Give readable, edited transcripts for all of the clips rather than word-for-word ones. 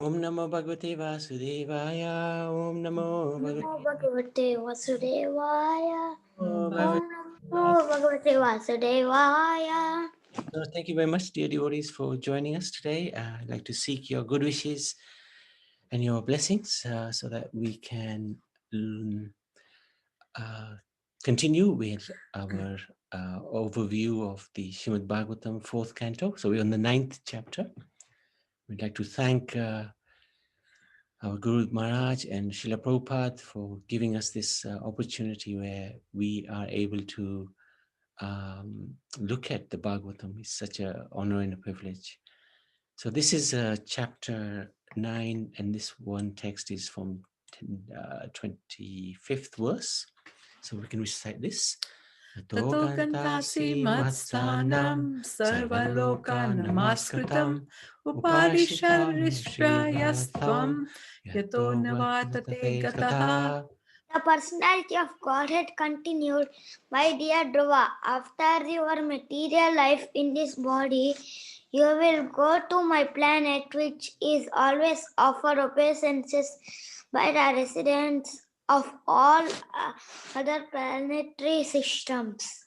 Om Namo Bhagavate Vasudevaya. Om Namo Bhagavate Vasudevaya. Bhagavate. Om Namo Bhagavate Vasudevaya. So thank you very much, dear devotees, for joining us today. I'd like to seek your good wishes and your blessings so that we can continue with our overview of the Srimad Bhagavatam 4th canto. So we're on the 9th chapter. We'd like to thank our Guru Maharaj and Srila Prabhupada for giving us this opportunity where we are able to look at the Bhagavatam. It's such an honor and a privilege. So this is chapter 9, and this one text is from 25th verse. So we can recite this. Tato gantasi matstanam sarvaloka namaskritam upadisharishtrayastvam yato navatate gataha. The personality of Godhead continued, my dear Dhruva, after your material life in this body, you will go to my planet, which is always offered obeisances by the residents of all other planetary systems.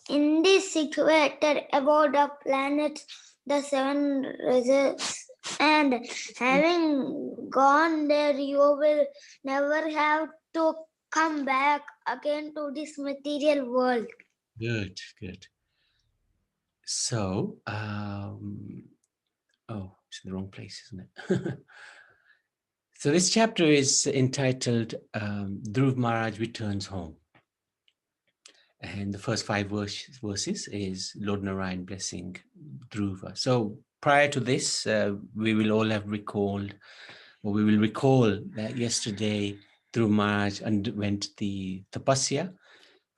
In this situated abode of planets, the seven reserves, and having gone there, you will never have to come back again to this material world. Good, good. So, oh, it's in the wrong place, isn't it? So this chapter is entitled Dhruv Maharaj Returns Home. And the first 5 verses is Lord Narayan blessing Dhruva. So prior to this, we will all have recalled, or we will recall that yesterday Dhruv Maharaj underwent the tapasya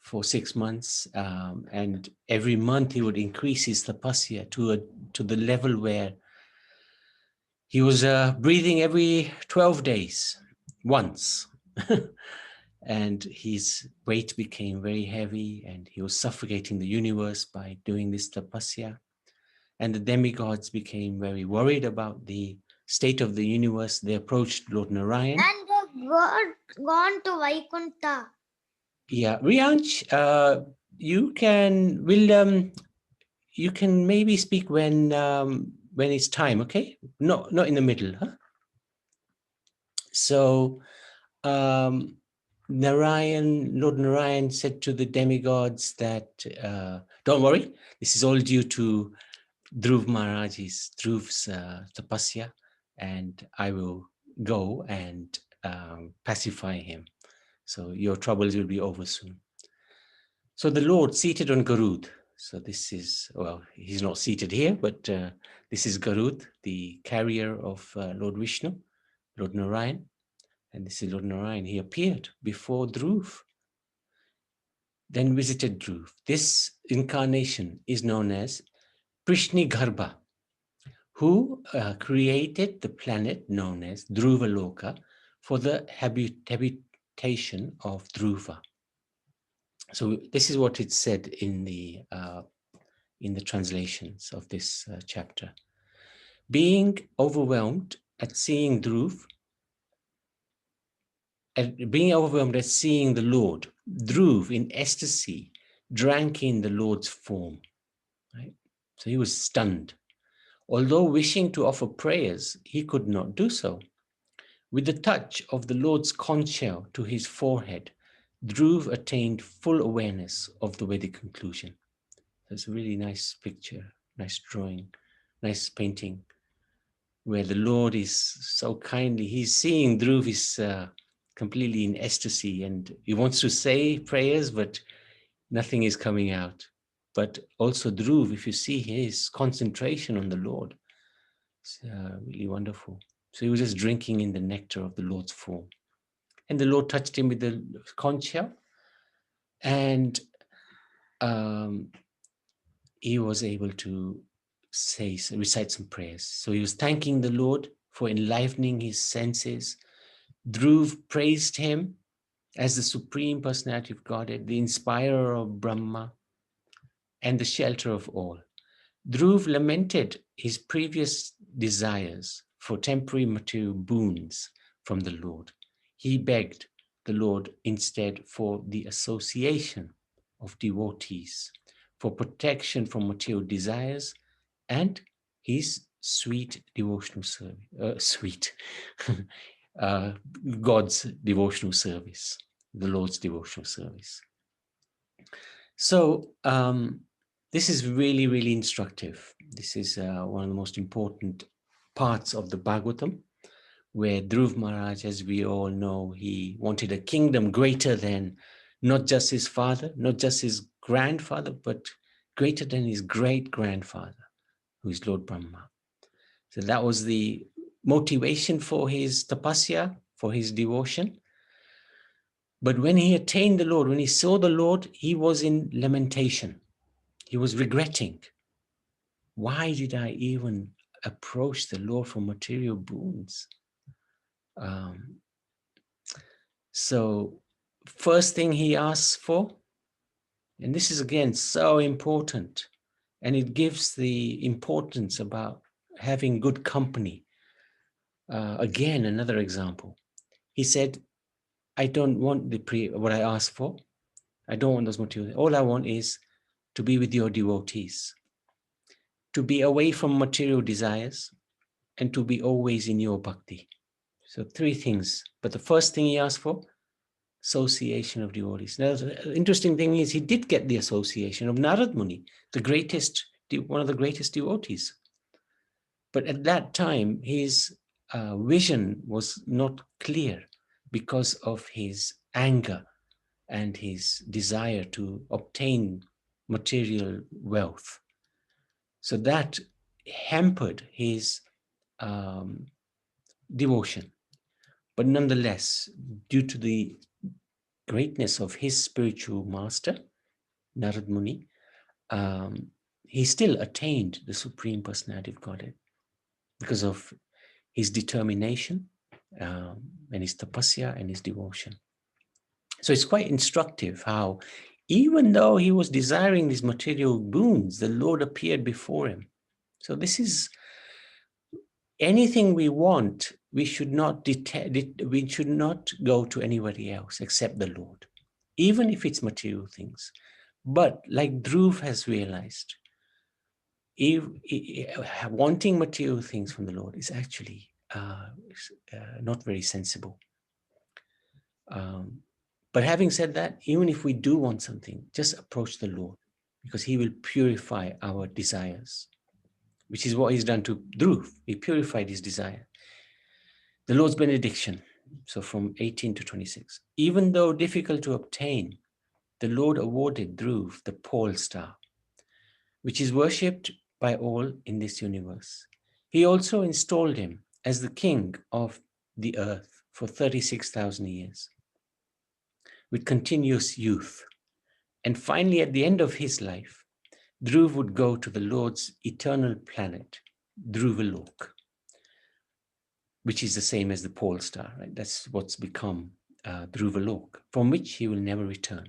for 6 months, and every month he would increase his tapasya to the level where he was breathing every 12 days, once. And his weight became very heavy, and he was suffocating the universe by doing this tapasya. And the demigods became very worried about the state of the universe. They approached Lord Narayan. And God gone to Vaikuntha. Yeah, Rianch, you can maybe speak when it's time, okay? Not in the middle, huh? So Lord Narayan said to the demigods that don't worry, this is all due to Dhruv's tapasya, and I will go and pacify him. So your troubles will be over soon. So the Lord seated on Garud. So this is, well, he's not seated here, but this is Garud, the carrier of Lord Vishnu, Lord Narayan. And this is Lord Narayan. He appeared before Dhruv, then visited Dhruv. This incarnation is known as Prishni Garbha, who created the planet known as Dhruvaloka for the habitation of Dhruva. So this is what it said in the translations of this chapter. Being overwhelmed at seeing Dhruv, being overwhelmed at seeing the Lord, Dhruv in ecstasy drank in the Lord's form. Right? So he was stunned. Although wishing to offer prayers, he could not do so. With the touch of the Lord's conch shell to his forehead, Dhruv attained full awareness of the Vedic conclusion. That's a really nice picture, nice drawing, nice painting, where the Lord is so kindly. He's seeing Dhruv is completely in ecstasy, and he wants to say prayers, but nothing is coming out. But also Dhruv, if you see his concentration on the Lord, it's really wonderful. So he was just drinking in the nectar of the Lord's form. And the Lord touched him with the conch shell, and he was able to recite some prayers. So he was thanking the Lord for enlivening his senses. Dhruv praised him as the Supreme Personality of Godhead, the inspirer of Brahma, and the shelter of all. Dhruv lamented his previous desires for temporary material boons from the Lord. He begged the Lord instead for the association of devotees, for protection from material desires, and his sweet devotional service, God's devotional service, the Lord's devotional service. So this is really, really instructive. This is one of the most important parts of the Bhagavatam, where Dhruv Maharaj, as we all know, he wanted a kingdom greater than not just his father, not just his grandfather, but greater than his great-grandfather, who is Lord Brahma. So that was the motivation for his tapasya, for his devotion. But when he attained the Lord, when he saw the Lord, he was in lamentation. He was regretting. Why did I even approach the Lord for material boons? So first thing he asks for, and this is again so important, and it gives the importance about having good company. Again, another example. He said, I don't want what I asked for. I don't want those materials. All I want is to be with your devotees, to be away from material desires, and to be always in your bhakti. So three things. But the first thing he asked for, association of devotees. Now, the interesting thing is he did get the association of Narad Muni, one of the greatest devotees. But at that time, his vision was not clear because of his anger and his desire to obtain material wealth. So that hampered his devotion. But nonetheless, due to the greatness of his spiritual master, Narad Muni, he still attained the Supreme Personality of Godhead because of his determination and his tapasya and his devotion. So it's quite instructive how, even though he was desiring these material boons, the Lord appeared before him. So this is anything we want, we should not go to anybody else except the Lord, even if it's material things. But like Dhruv has realized, wanting material things from the Lord is actually not very sensible. But having said that, even if we do want something, just approach the Lord, because he will purify our desires, which is what he's done to Dhruv. He purified his desire. The Lord's benediction, so from 18 to 26. Even though difficult to obtain, the Lord awarded Dhruv the pole star, which is worshipped by all in this universe. He also installed him as the king of the earth for 36,000 years, with continuous youth. And finally, at the end of his life, Dhruv would go to the Lord's eternal planet, Dhruvalok, which is the same as the pole star, right? That's what's become Dhruvalok, from which he will never return.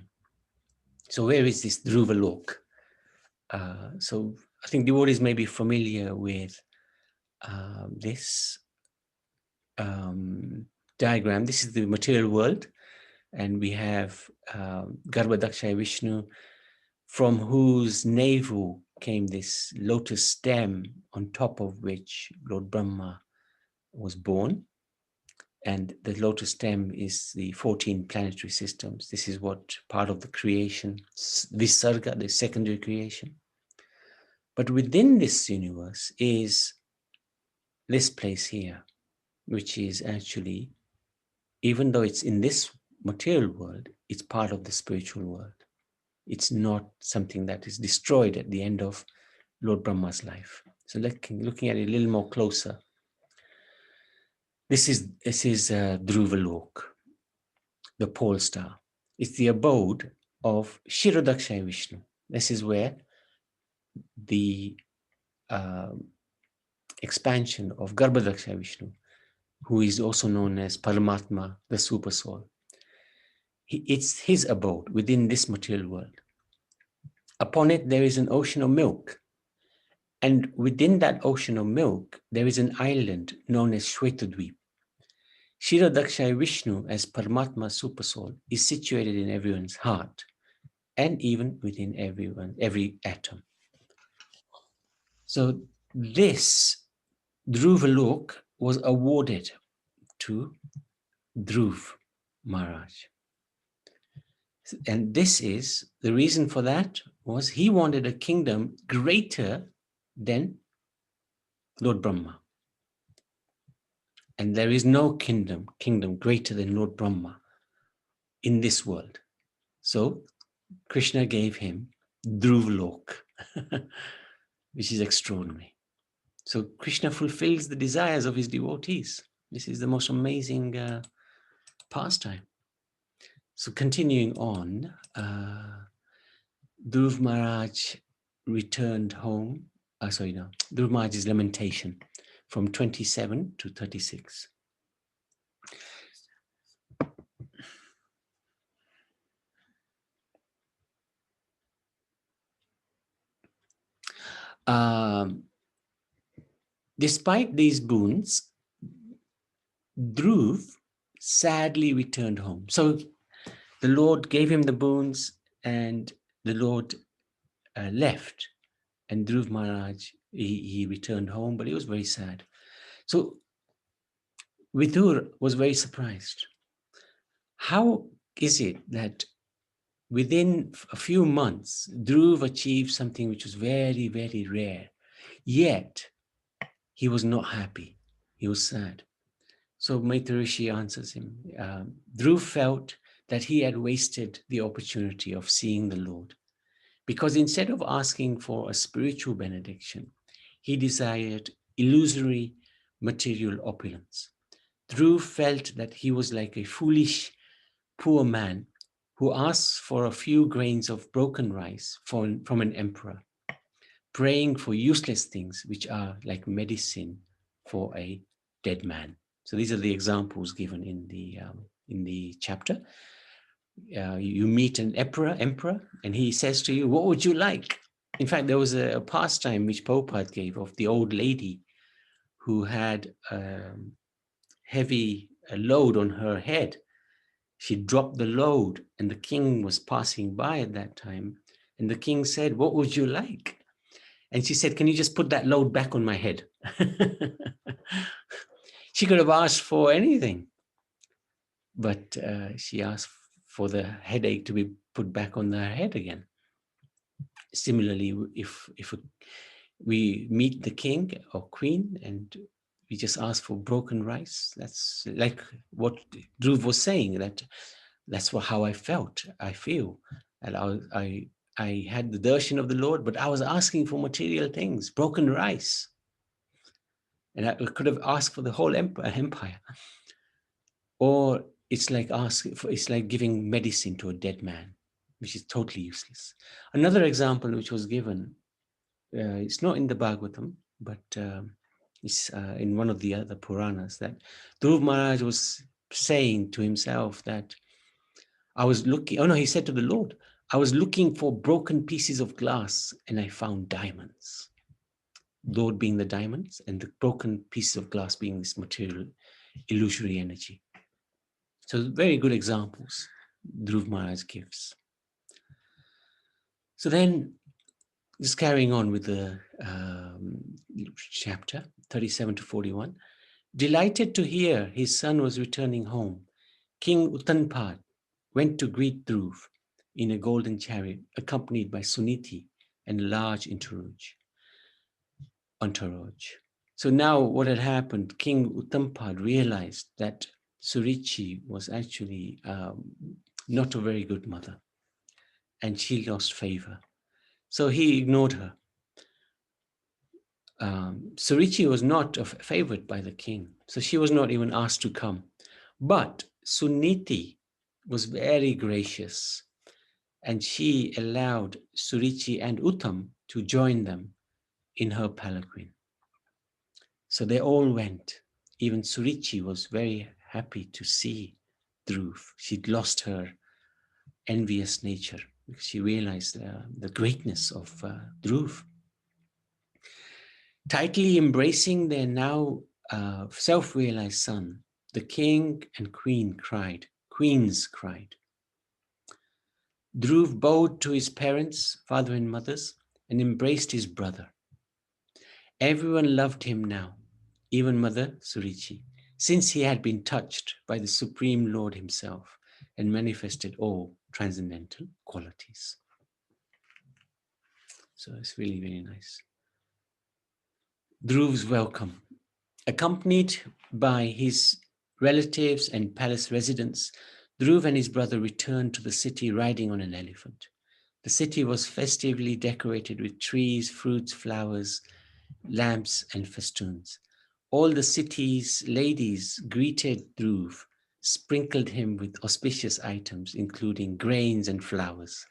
So where is this Dhruvalok? So I think devotees may be familiar with this diagram. This is the material world, and we have Garbhodakshaya Vishnu, from whose navel came this lotus stem, on top of which Lord Brahma was born. And the lotus stem is the 14 planetary systems. This is what part of the creation, Visarga, the secondary creation. But within this universe is this place here, which is actually, even though it's in this material world, it's part of the spiritual world. It's not something that is destroyed at the end of Lord Brahma's life. So looking at it a little more closer, this is Dhruvalok, the pole star. It's the abode of Kshirodakshaya Vishnu. This is where the expansion of Garbhodakshaya Vishnu, who is also known as Paramatma, the Super Soul. It's his abode within this material world. Upon it, there is an ocean of milk, And within that ocean of milk, there is an island known as Shwetadweep. Kshirodaksha Vishnu, as Paramatma Supersoul, is situated in everyone's heart and even within every atom. So this Dhruvalok was awarded to Dhruv Maharaj. And this is, the reason for that was he wanted a kingdom greater than Lord Brahma. And there is no kingdom greater than Lord Brahma in this world. So Krishna gave him Dhruvalok, which is extraordinary. So Krishna fulfills the desires of his devotees. This is the most amazing pastime. So continuing on, Dhruv Maharaj returned home. Dhruv Maharaj's lamentation from 27 to 36. Despite these boons, Dhruv sadly returned home. So the Lord gave him the boons and the Lord left. And Dhruv Maharaj, he returned home, but he was very sad. So Vidur was very surprised. How is it that within a few months, Dhruv achieved something which was very, very rare, yet he was not happy. He was sad. So Maitri answers him. Dhruv felt that he had wasted the opportunity of seeing the Lord, because instead of asking for a spiritual benediction, he desired illusory material opulence. Dhruv felt that he was like a foolish, poor man who asks for a few grains of broken rice from an emperor, praying for useless things which are like medicine for a dead man. So these are the examples given in the chapter. You meet an emperor, and he says to you, "What would you like?" In fact, there was a pastime which Prabhupada gave of the old lady who had heavy load on her head. She dropped the load, and the king was passing by at that time. And the king said, "What would you like?" And she said, "Can you just put that load back on my head?" She could have asked for anything, but she asked for the headache to be put back on her head again. Similarly, if we meet the king or queen and we just ask for broken rice, that's like what Dhruv was saying, that's how I felt. I feel. And I had the darshan of the Lord, but I was asking for material things, broken rice. And I could have asked for the whole empire. Or it's like giving medicine to a dead man, which is totally useless. Another example which was given, it's not in the Bhagavatam, but it's in one of the other Puranas, that Dhruv Maharaj was saying to himself that he said to the Lord, "I was looking for broken pieces of glass and I found diamonds." Lord being the diamonds and the broken pieces of glass being this material, illusory energy. So very good examples Dhruv Maharaj gives. So then, just carrying on with the chapter 37 to 41, delighted to hear his son was returning home, King Uttanpad went to greet Dhruv in a golden chariot, accompanied by Suniti and a large entourage. So now what had happened, King Uttanpad realized that Surichi was actually not a very good mother, and she lost favor. So he ignored her. Surichi was not favored by the king, so she was not even asked to come. But Suniti was very gracious, and she allowed Surichi and Uttam to join them in her palanquin. So they all went. Even Surichi was very happy to see Dhruv. She'd lost her envious nature because she realized the greatness of Dhruv. Tightly embracing their now self-realized son, the king and queens cried. Dhruv bowed to his parents, father and mothers, and embraced his brother. Everyone loved him now, even Mother Surichi, since he had been touched by the Supreme Lord himself and manifested all transcendental qualities. So it's really, really nice. Dhruv's welcome. Accompanied by his relatives and palace residents, Dhruv and his brother returned to the city riding on an elephant. The city was festively decorated with trees, fruits, flowers, lamps, and festoons. All the city's ladies greeted Dhruv, sprinkled him with auspicious items, including grains and flowers.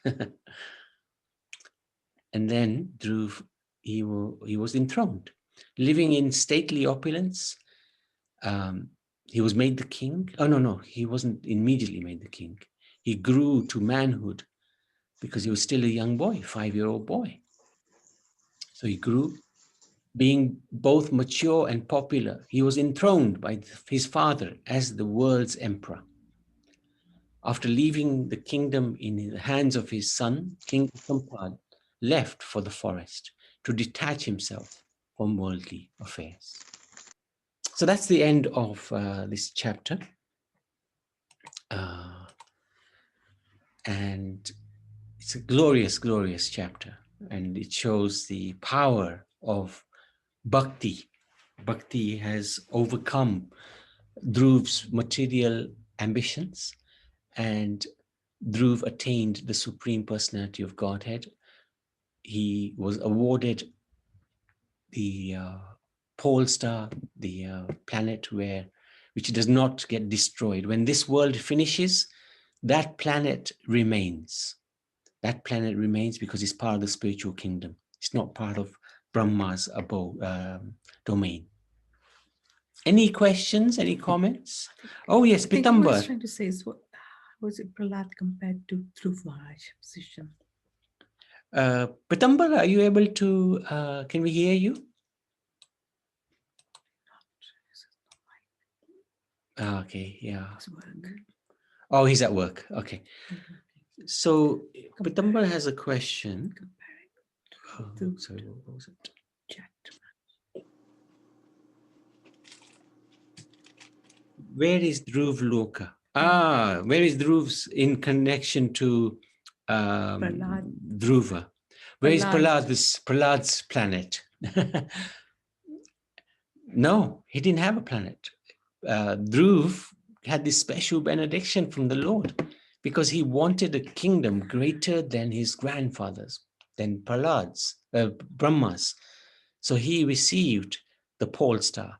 And then Dhruv, he was enthroned, living in stately opulence. He was made the king. Oh, no, he wasn't immediately made the king. He grew to manhood because he was still a young boy, 5-year-old boy. So he grew, being both mature and popular. He was enthroned by his father as the world's emperor. After leaving the kingdom in the hands of his son, King Sampad left for the forest to detach himself from worldly affairs. So that's the end of this chapter. And it's a glorious, glorious chapter. And it shows the power of bhakti. Bhakti has overcome Dhruv's material ambitions, and Dhruv attained the Supreme Personality of Godhead. He was awarded the pole star, the planet which does not get destroyed. When this world finishes, that planet remains. That planet remains because it's part of the spiritual kingdom. It's not part of Brahma's domain. Any questions? Any comments? Oh yes, I think what I was Pitambar. trying to say is, what was it Prahlad compared to Dhruv Maharaj's position? Pitambar, are you able to, can we hear you? Okay, yeah. Oh, he's at work. Okay. So Pitambar has a question. Sorry, what was it? Where is Dhruv Loka? Where is Dhruv's in connection to Dhruva? Where is Prahlad, Prahlad's planet? No, he didn't have a planet. Dhruv had this special benediction from the Lord because he wanted a kingdom greater than his grandfather's, than Prahlad's, Brahma's. So he received the pole star.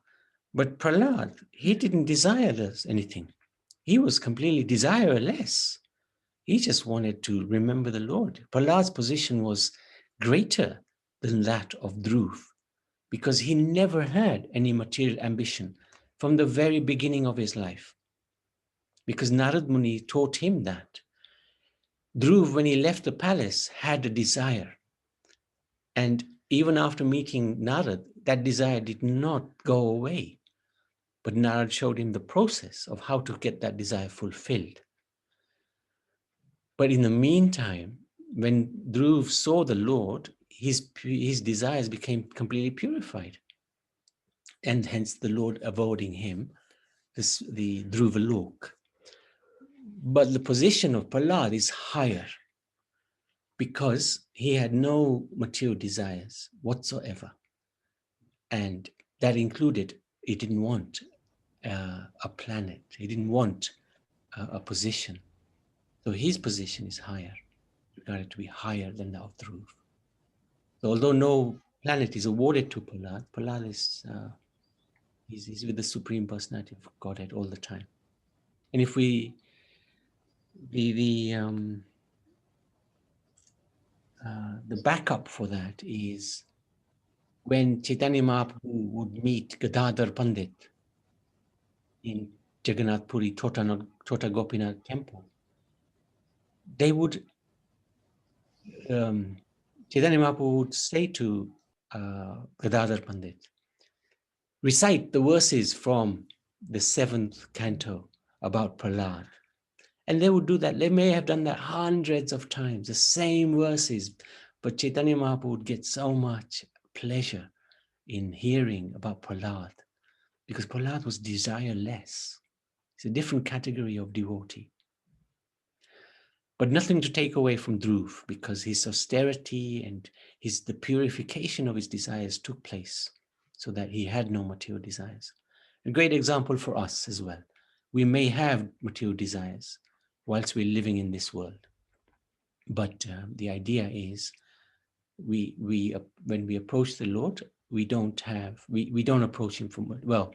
But Prahlad, he didn't desire anything. He was completely desireless. He just wanted to remember the Lord. Prahlad's position was greater than that of Dhruv because he never had any material ambition from the very beginning of his life. Because Narad Muni taught him that. Dhruv, when he left the palace, had a desire. And even after meeting Narad, that desire did not go away. But Narad showed him the process of how to get that desire fulfilled. But in the meantime, when Dhruv saw the Lord, his desires became completely purified. And hence the Lord awarding him the Dhruva Lok. But the position of Prahlad is higher because he had no material desires whatsoever. And that included, he didn't want a planet. He didn't want a position. So his position is higher, regarded to be higher than that of Dhruv. So although no planet is awarded to Prahlad, Prahlad is he's with the Supreme Personality of Godhead all the time. And if the backup for that is when Chaitanya Mahaprabhu would meet Gadadhar Pandit in Jagannath Puri, Tota Gopinath temple, they would, Chaitanya Mahaprabhu would say to Gadadhar Pandit, recite the verses from the 7th canto about Prahlad. And they would do that. They may have done that hundreds of times, the same verses, but Chaitanya Mahaprabhu would get so much pleasure in hearing about Prahlad, because Prahlad was desireless. It's a different category of devotee. But nothing to take away from Dhruv, because his austerity and the purification of his desires took place so that he had no material desires. A great example for us as well. We may have material desires whilst we're living in this world. But the idea is when we approach the Lord, we don't approach him from, well,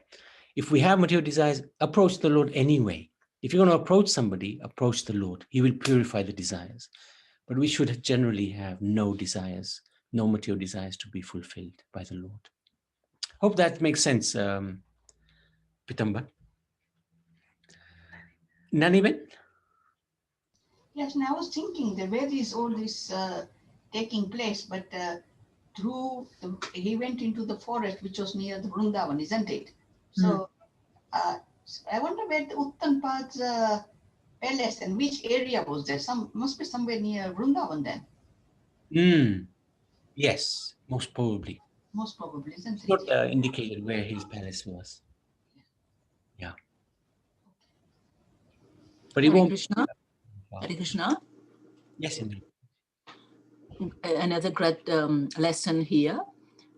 if we have material desires, approach the Lord anyway. If you're going to approach somebody, approach the Lord. He will purify the desires. But we should generally have no desires, no material desires to be fulfilled by the Lord. Hope that makes sense, Pitamba. Naniben? Yes, and I was thinking that where is all this taking place, but he went into the forest which was near the Vrindavan, isn't it? So I wonder where the Uttanpad's palace and which area was there? Must be somewhere near Vrindavan then. Yes, most probably. Most probably, isn't It's it? not indicated where his palace was. Yeah. But it Hare won't. Krishna. Hare Krishna. Yes, indeed. Another great lesson here.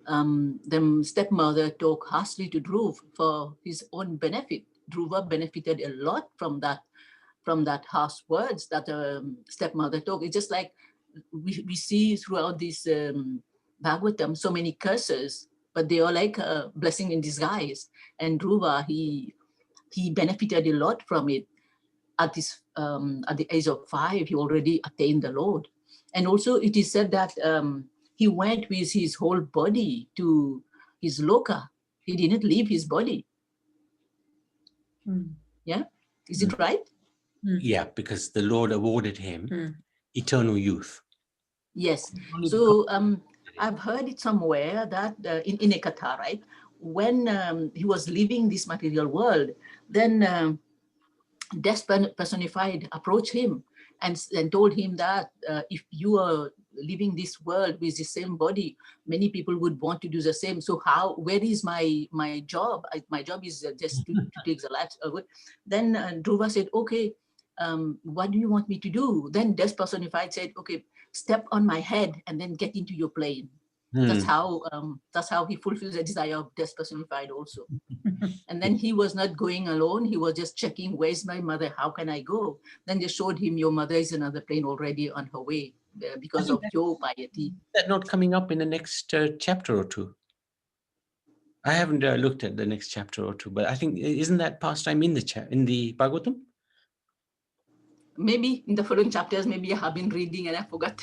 The stepmother talked harshly to Dhruv for his own benefit. Dhruva benefited a lot from that harsh words that stepmother talked. It's just like we see throughout this Bhagavatam so many curses, but they are like a blessing in disguise. And Dhruva, he benefited a lot from it. At the age of 5, he already attained the Lord. And also it is said that he went with his whole body to his loka. He didn't leave his body. Yeah, is it right? Yeah, because the Lord awarded him eternal youth. Yes. So I've heard it somewhere that in a katha, right? When he was leaving this material world, then Death personified approached him and told him that if you are leaving this world with the same body, many people would want to do the same. So where is my job? My job is just to take the life away. Then Dhruva said, okay, what do you want me to do? Then Death personified said, okay, step on my head and then get into your plane. That's how he fulfills the desire of Death personified also. And then he was not going alone. He was just checking, where's my mother? How can I go? Then they showed him, your mother is another plane already on her way because of your piety. That not coming up in the next chapter or two? I haven't looked at the next chapter or two, but I think, isn't that pastime in the Bhagavatam? Maybe in the following chapters, maybe I have been reading and I forgot.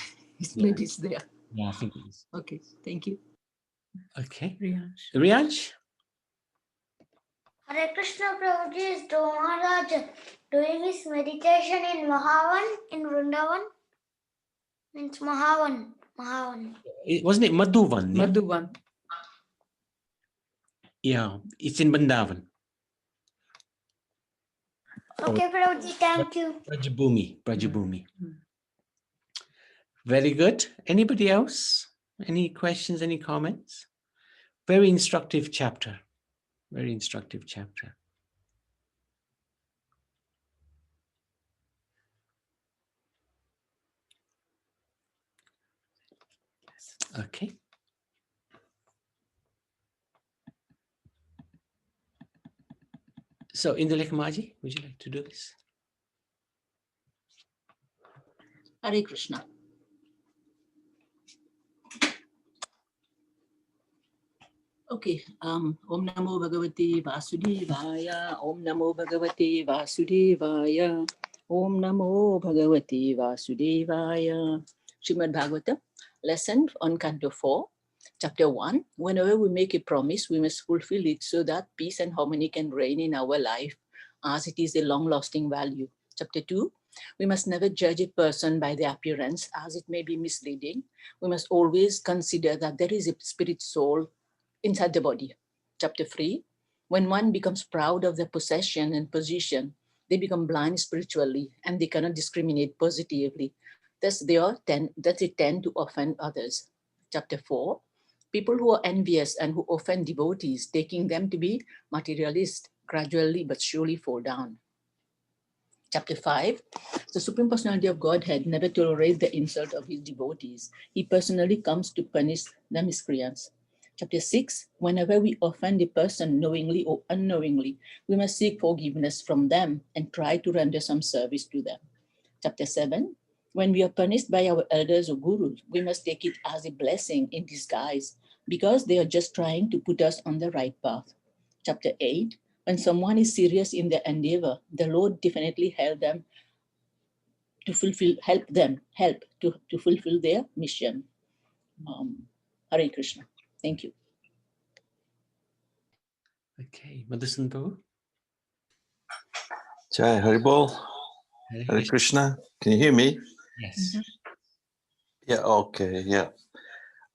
Maybe it's there. Yeah, I think it is. Okay, thank you. Okay. Riyansh. Riyansh? Hare Krishna Prabhuji, is Dhruva Maharaj doing his meditation in Mahavan, in Vrindavan? Means Mahavan. Wasn't it Madhuvan? Yeah? Madhuvan. Yeah, it's in Vrindavan. Okay, Prabhuji, thank you. Brajabhumi. Very good. Anybody else? Any questions, any comments? Very instructive chapter. Very instructive chapter. Okay. So, Indulekamaji, would you like to do this? Hare Krishna. Okay, Om Namo Bhagavate Vasudevaya, Om Namo Bhagavate Vasudevaya, Om Namo Bhagavate Vasudevaya. Srimad Bhagavatam, lesson on Canto 4, Chapter 1. Whenever we make a promise, we must fulfill it so that peace and harmony can reign in our life, as it is a long-lasting value. Chapter 2, We must never judge a person by their appearance, as it may be misleading. We must always consider that there is a spirit soul inside the body. Chapter 3, when one becomes proud of their possession and position, they become blind spiritually and they cannot discriminate positively. Thus, they tend to offend others. Chapter 4, people who are envious and who offend devotees, taking them to be materialists, gradually but surely fall down. Chapter 5, the Supreme Personality of Godhead never tolerates the insult of his devotees. He personally comes to punish the miscreants. Chapter 6, whenever we offend a person knowingly or unknowingly, we must seek forgiveness from them and try to render some service to them. Chapter 7, when we are punished by our elders or gurus, we must take it as a blessing in disguise because they are just trying to put us on the right path. Chapter 8, when someone is serious in their endeavor, the Lord definitely help to fulfill their mission. Hare Krishna. Thank you. Okay, Madhusudan Prabhu. Jai Haribol, Hare Krishna. Can you hear me? Yes. Yeah, okay, yeah.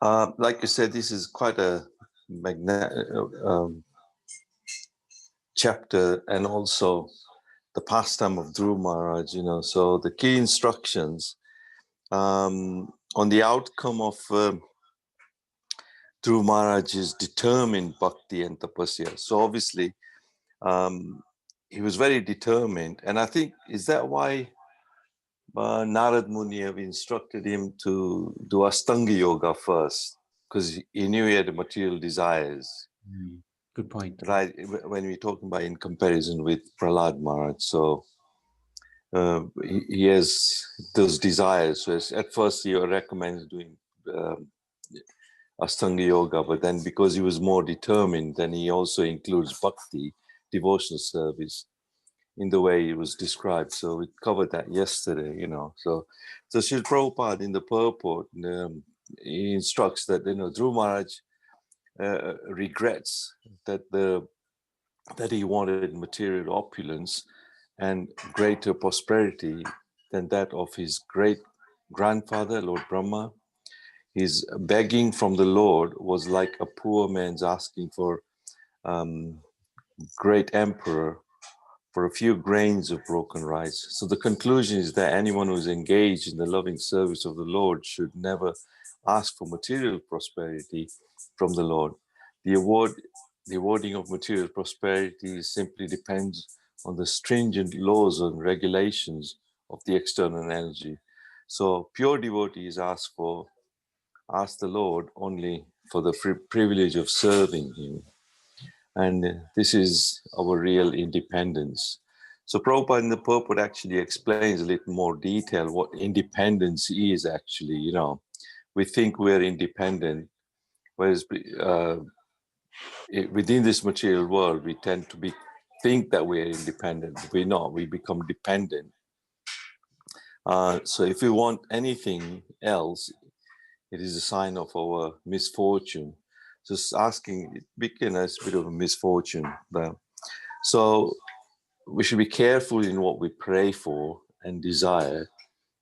Like you said, this is quite a chapter, and also the pastime of Dhruva Maharaj, so the key instructions on the outcome of Dhruva Maharaj is determined bhakti and tapasya. So obviously, he was very determined, and I think, is that why Narad Muni have instructed him to do Astanga Yoga first? Because he knew he had material desires. Good point. Right, when we're talking about in comparison with Prahlad Maharaj. So he has those desires. So at first he recommends doing Astanga Yoga, but then because he was more determined, then he also includes bhakti, devotional service, in the way it was described. So we covered that yesterday, So Srila Prabhupada in the purport, he instructs that, Dhruva Maharaj regrets that he wanted material opulence and greater prosperity than that of his great grandfather, Lord Brahma. His begging from the Lord was like a poor man's asking for great emperor for a few grains of broken rice. So the conclusion is that anyone who is engaged in the loving service of the Lord should never ask for material prosperity from the Lord. The awarding of material prosperity simply depends on the stringent laws and regulations of the external energy. So pure devotees ask the Lord only for the privilege of serving him. And this is our real independence. So Prabhupada in the purport actually explains a little more detail what independence is actually. We think we're independent, whereas within this material world, we tend to think that we're independent. We're not. We become dependent. So if we want anything else, it is a sign of our misfortune. Just asking, it became a bit of a misfortune. So we should be careful in what we pray for and desire,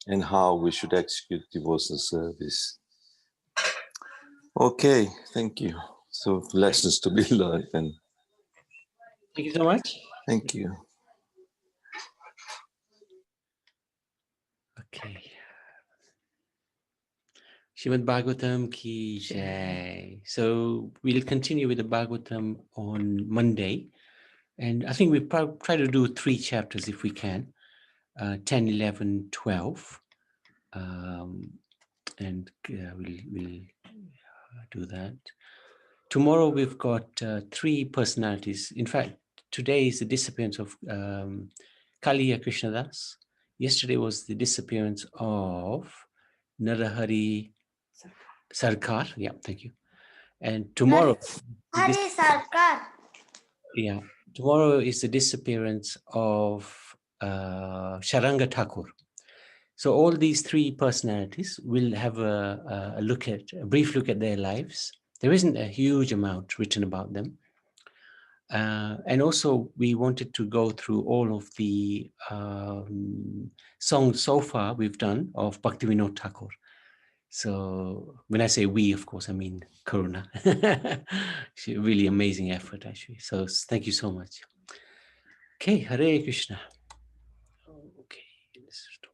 and how we should execute devotional service. Okay, thank you. So lessons to be learned then. Thank you so much. Thank you. Okay. Srimad Bhagavatam ki jai. So we'll continue with the Bhagavatam on Monday. And I think we'll try to do 3 chapters if we can. 10, 11, 12. And we'll do that. Tomorrow we've got 3 personalities. In fact, today is the disappearance of Kaliya Krishnadas. Yesterday was the disappearance of Narahari Sarkar. Yeah, thank you. And tomorrow, Hari Sarkar. yeah, tomorrow is the disappearance of Sharanga Thakur. So all these 3 personalities will have a brief look at their lives. There isn't a huge amount written about them. And also we wanted to go through all of the songs so far we've done of Bhaktivinoda Thakur. So when I say we, of course, I mean Karuna. Really amazing effort, actually. So thank you so much. Okay, Hare Krishna. Okay, let's stop.